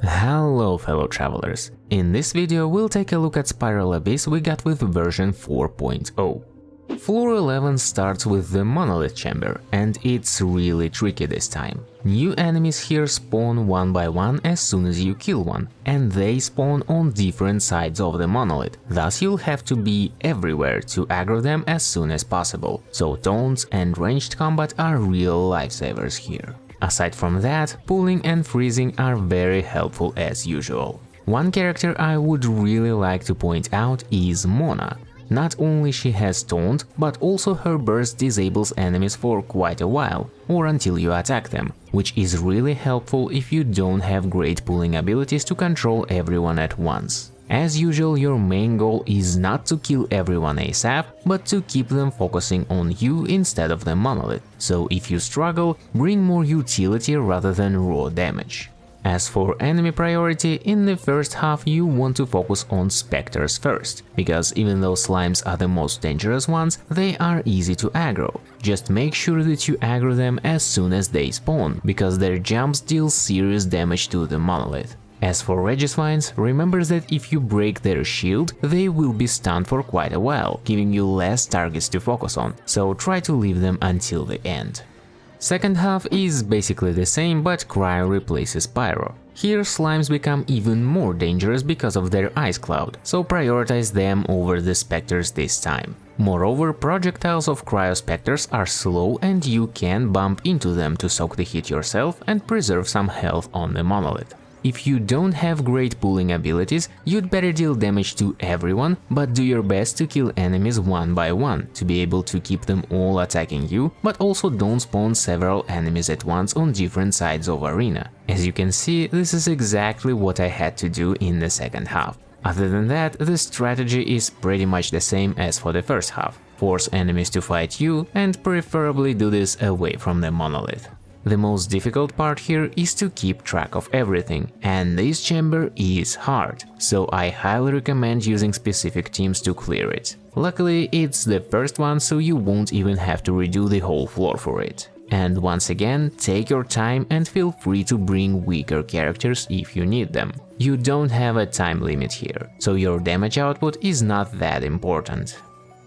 Hello fellow travelers, in this video we'll take a look at Spiral Abyss we got with version 4.0. Floor 11 starts with the Monolith Chamber, and it's really tricky this time. New enemies here spawn one by one as soon as you kill one, and they spawn on different sides of the monolith, thus you'll have to be everywhere to aggro them as soon as possible, so taunts and ranged combat are real lifesavers here. Aside from that, pulling and freezing are very helpful as usual. One character I would really like to point out is Mona. Not only she has taunt, but also her burst disables enemies for quite a while, or until you attack them, which is really helpful if you don't have great pulling abilities to control everyone at once. As usual, your main goal is not to kill everyone ASAP, but to keep them focusing on you instead of the monolith, so if you struggle, bring more utility rather than raw damage. As for enemy priority, in the first half you want to focus on specters first, because even though slimes are the most dangerous ones, they are easy to aggro. Just make sure that you aggro them as soon as they spawn, because their jumps deal serious damage to the monolith. As for Regisvines, remember that if you break their shield, they will be stunned for quite a while, giving you less targets to focus on, so try to leave them until the end. Second half is basically the same, but Cryo replaces Pyro. Here slimes become even more dangerous because of their ice cloud, so prioritize them over the specters this time. Moreover, projectiles of Cryo specters are slow and you can bump into them to soak the hit yourself and preserve some health on the monolith. If you don't have great pulling abilities, you'd better deal damage to everyone, but do your best to kill enemies one by one, to be able to keep them all attacking you, but also don't spawn several enemies at once on different sides of arena. As you can see, this is exactly what I had to do in the second half. Other than that, the strategy is pretty much the same as for the first half. Force enemies to fight you, and preferably do this away from the monolith. The most difficult part here is to keep track of everything, and this chamber is hard, so I highly recommend using specific teams to clear it. Luckily, it's the first one, so you won't even have to redo the whole floor for it. And once again, take your time and feel free to bring weaker characters if you need them. You don't have a time limit here, so your damage output is not that important.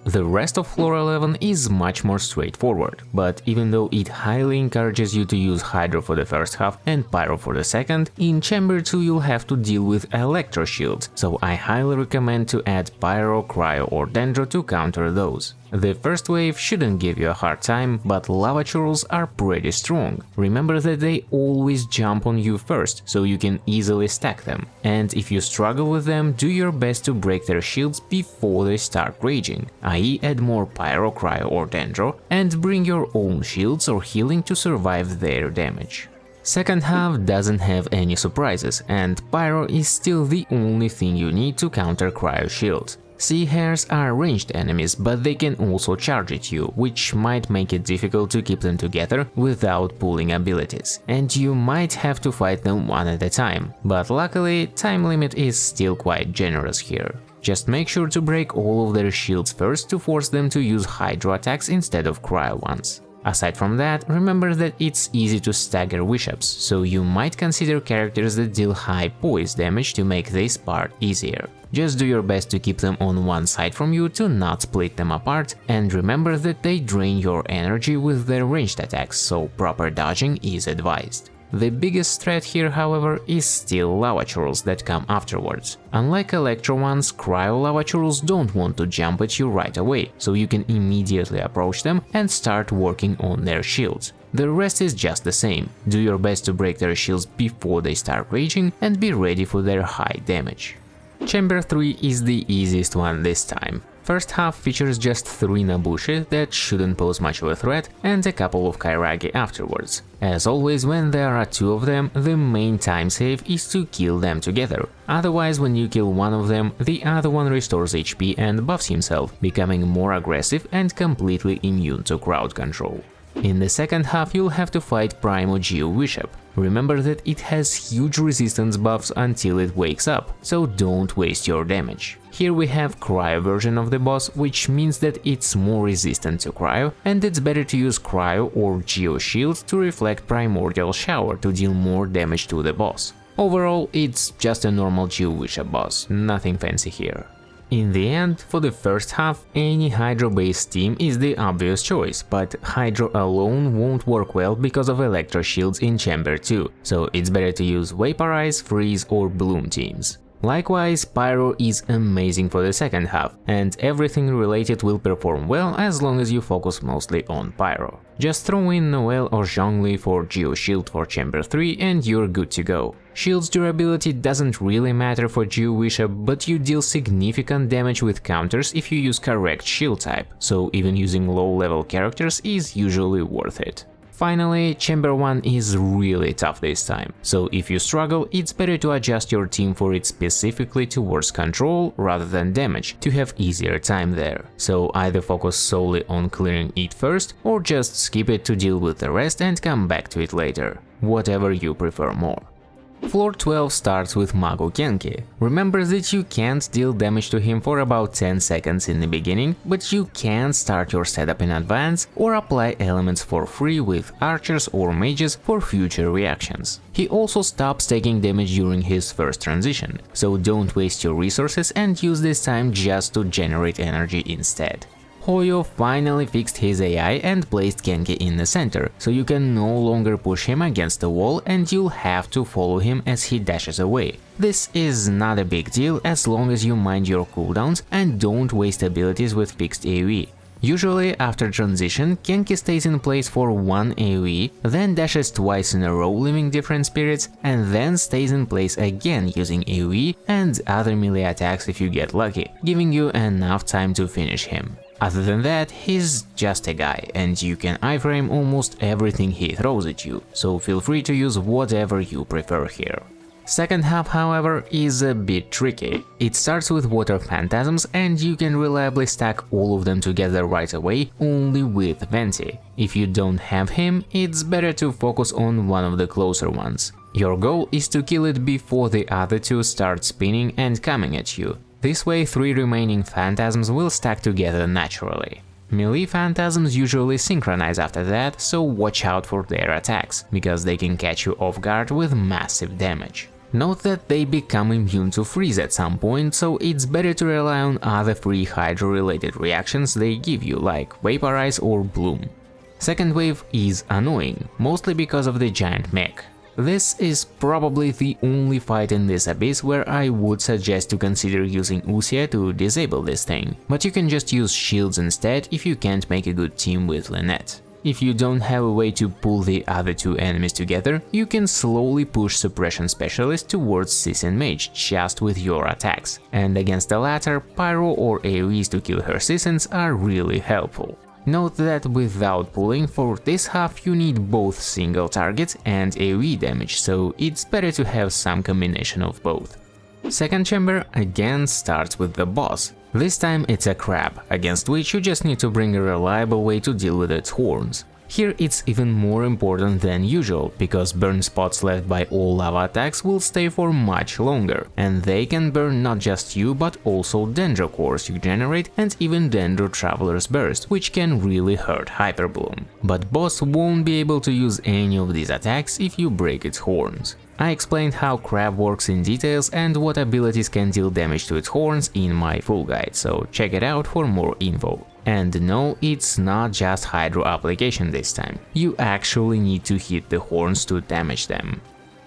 The rest of floor 11 is much more straightforward, but even though it highly encourages you to use Hydro for the first half and Pyro for the second, in Chamber 2 you'll have to deal with Electro Shields, so I highly recommend to add Pyro, Cryo or Dendro to counter those. The first wave shouldn't give you a hard time, but Lava Churls are pretty strong. Remember that they always jump on you first, so you can easily stack them. And if you struggle with them, do your best to break their shields before they start raging, i.e. add more Pyro, Cryo or Dendro, and bring your own shields or healing to survive their damage. Second half doesn't have any surprises, and Pyro is still the only thing you need to counter Cryo shield. Sea hares are ranged enemies, but they can also charge at you, which might make it difficult to keep them together without pulling abilities, and you might have to fight them one at a time, but luckily time limit is still quite generous here. Just make sure to break all of their shields first to force them to use Hydro attacks instead of Cryo ones. Aside from that, remember that it's easy to stagger wish-ups, so you might consider characters that deal high poise damage to make this part easier. Just do your best to keep them on one side from you to not split them apart, and remember that they drain your energy with their ranged attacks, so proper dodging is advised. The biggest threat here, however, is still Lava Churls that come afterwards. Unlike Electro ones, Cryo Lava Churls don't want to jump at you right away, so you can immediately approach them and start working on their shields. The rest is just the same. Do your best to break their shields before they start raging and be ready for their high damage. Chamber 3 is the easiest one this time. First half features just 3 Nabushi that shouldn't pose much of a threat, and a couple of Kairagi afterwards. As always, when there are 2 of them, the main time save is to kill them together. Otherwise, when you kill one of them, the other one restores HP and buffs himself, becoming more aggressive and completely immune to crowd control. In the second half you'll have to fight Primogems Bishop. Remember that it has huge resistance buffs until it wakes up, so don't waste your damage. Here we have Cryo version of the boss, which means that it's more resistant to Cryo, and it's better to use Cryo or Geo Shield to reflect Primordial Shower to deal more damage to the boss. Overall, it's just a normal Geowisha boss, nothing fancy here. In the end, for the first half, any Hydro-based team is the obvious choice, but Hydro alone won't work well because of Electro shields in Chamber 2, so it's better to use Vaporize, Freeze or Bloom teams. Likewise, Pyro is amazing for the second half, and everything related will perform well as long as you focus mostly on Pyro. Just throw in Noelle or Zhongli for Geo Shield for Chamber 3 and you're good to go. Shield's durability doesn't really matter for Geowisha, but you deal significant damage with counters if you use correct shield type, so even using low-level characters is usually worth it. Finally, Chamber 1 is really tough this time, so if you struggle, it's better to adjust your team for it specifically towards control rather than damage, to have easier time there. So either focus solely on clearing it first, or just skip it to deal with the rest and come back to it later, whatever you prefer more. Floor 12 starts with Mago Genki. Remember that you can't deal damage to him for about 10 seconds in the beginning, but you can start your setup in advance or apply elements for free with archers or mages for future reactions. He also stops taking damage during his first transition, so don't waste your resources and use this time just to generate energy instead. Hoyo finally fixed his AI and placed Genki in the center, so you can no longer push him against the wall and you'll have to follow him as he dashes away. This is not a big deal as long as you mind your cooldowns and don't waste abilities with fixed AoE. Usually, after transition, Genki stays in place for one AoE, then dashes twice in a row leaving different spirits, and then stays in place again using AoE and other melee attacks if you get lucky, giving you enough time to finish him. Other than that, he's just a guy, and you can iframe almost everything he throws at you, so feel free to use whatever you prefer here. Second half, however, is a bit tricky. It starts with Water Phantasms and you can reliably stack all of them together right away only with Venti. If you don't have him, it's better to focus on one of the closer ones. Your goal is to kill it before the other two start spinning and coming at you. This way 3 remaining Phantasms will stack together naturally. Melee Phantasms usually synchronize after that, so watch out for their attacks, because they can catch you off guard with massive damage. Note that they become immune to freeze at some point, so it's better to rely on other free Hydro-related reactions they give you, like Vaporize or Bloom. Second wave is annoying, mostly because of the giant mech. This is probably the only fight in this abyss where I would suggest to consider using Uxia to disable this thing, but you can just use shields instead if you can't make a good team with Lynette. If you don't have a way to pull the other two enemies together, you can slowly push Suppression Specialist towards Siss'in Mage just with your attacks, and against the latter, Pyro or AoEs to kill her Siss'ins are really helpful. Note that without pulling, for this half you need both single targets and AoE damage, so it's better to have some combination of both. Second chamber again starts with the boss. This time it's a crab, against which you just need to bring a reliable way to deal with its horns. Here it's even more important than usual, because burn spots left by all lava attacks will stay for much longer, and they can burn not just you but also Dendro cores you generate and even Dendro Traveler's Burst, which can really hurt Hyperbloom. But boss won't be able to use any of these attacks if you break its horns. I explained how Crab works in details and what abilities can deal damage to its horns in my full guide, so check it out for more info. And no, it's not just Hydro application this time, you actually need to hit the horns to damage them.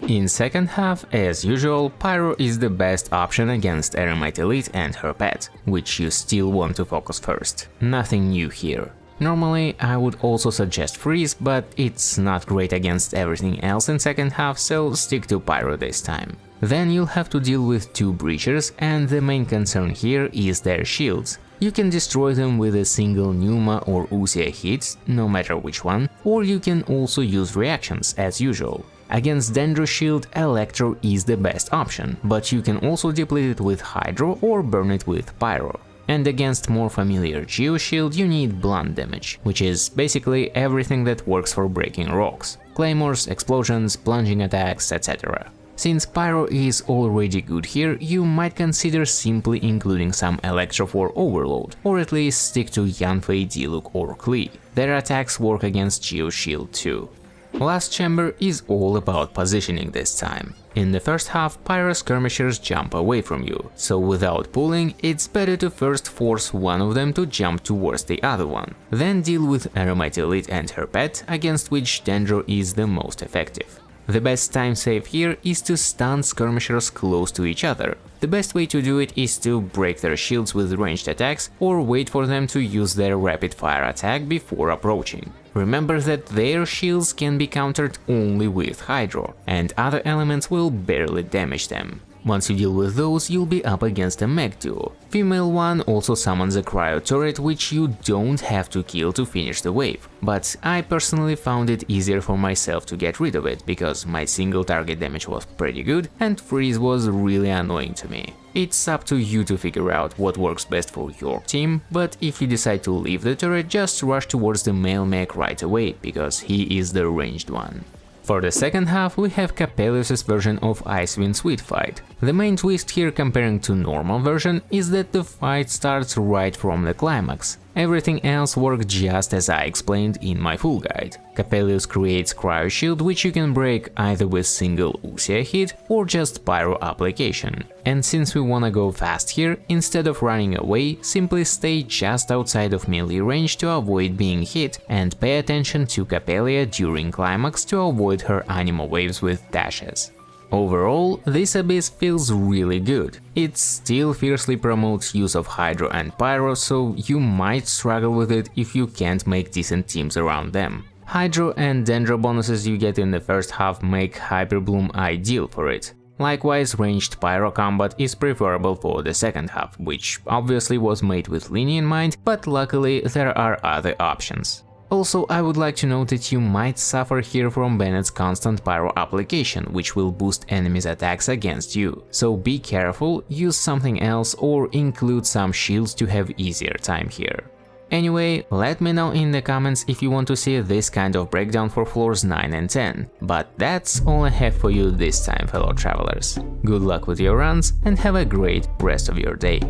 In second half, as usual, Pyro is the best option against Eremite Elite and her pet, which you still want to focus first. Nothing new here. Normally, I would also suggest Freeze, but it's not great against everything else in second half, so stick to Pyro this time. Then you'll have to deal with 2 Breachers, and the main concern here is their shields. You can destroy them with a single Numa or Uxia hit, no matter which one, or you can also use reactions, as usual. Against Dendro Shield, Electro is the best option, but you can also deplete it with Hydro or burn it with Pyro. And against more familiar Geo Shield you need blunt damage, which is basically everything that works for breaking rocks. Claymores, explosions, plunging attacks, etc. Since Pyro is already good here, you might consider simply including some Electro for Overload, or at least stick to Yanfei, Diluc or Klee. Their attacks work against Geo Shield too. Last chamber is all about positioning this time. In the first half, pyro skirmishers jump away from you, so without pulling, it's better to first force one of them to jump towards the other one, then deal with Aromat Elite and her pet, against which Dendro is the most effective. The best time save here is to stun skirmishers close to each other. The best way to do it is to break their shields with ranged attacks or wait for them to use their rapid fire attack before approaching. Remember that their shields can be countered only with Hydro, and other elements will barely damage them. Once you deal with those, you'll be up against a mech duo. Female one also summons a cryo turret, which you don't have to kill to finish the wave, but I personally found it easier for myself to get rid of it, because my single target damage was pretty good and freeze was really annoying to me. It's up to you to figure out what works best for your team, but if you decide to leave the turret, just rush towards the male mech right away, because he is the ranged one. For the second half, we have Capelius' version of Icewind Sweet Fight. The main twist here comparing to normal version is that the fight starts right from the climax. Everything else worked just as I explained in my full guide. Capelius creates Cryo Shield, which you can break either with single Uxia hit or just Pyro application. And since we wanna go fast here, instead of running away, simply stay just outside of melee range to avoid being hit, and pay attention to Capelia during climax to avoid her animo waves with dashes. Overall, this abyss feels really good. It still fiercely promotes use of Hydro and Pyro, so you might struggle with it if you can't make decent teams around them. Hydro and Dendro bonuses you get in the first half make Hyper Bloom ideal for it. Likewise, ranged Pyro combat is preferable for the second half, which obviously was made with Lini in mind, but luckily there are other options. Also, I would like to note that you might suffer here from Bennett's constant pyro application, which will boost enemies' attacks against you. So be careful, use something else or include some shields to have easier time here. Anyway, let me know in the comments if you want to see this kind of breakdown for floors 9 and 10. But that's all I have for you this time, fellow travelers. Good luck with your runs and have a great rest of your day.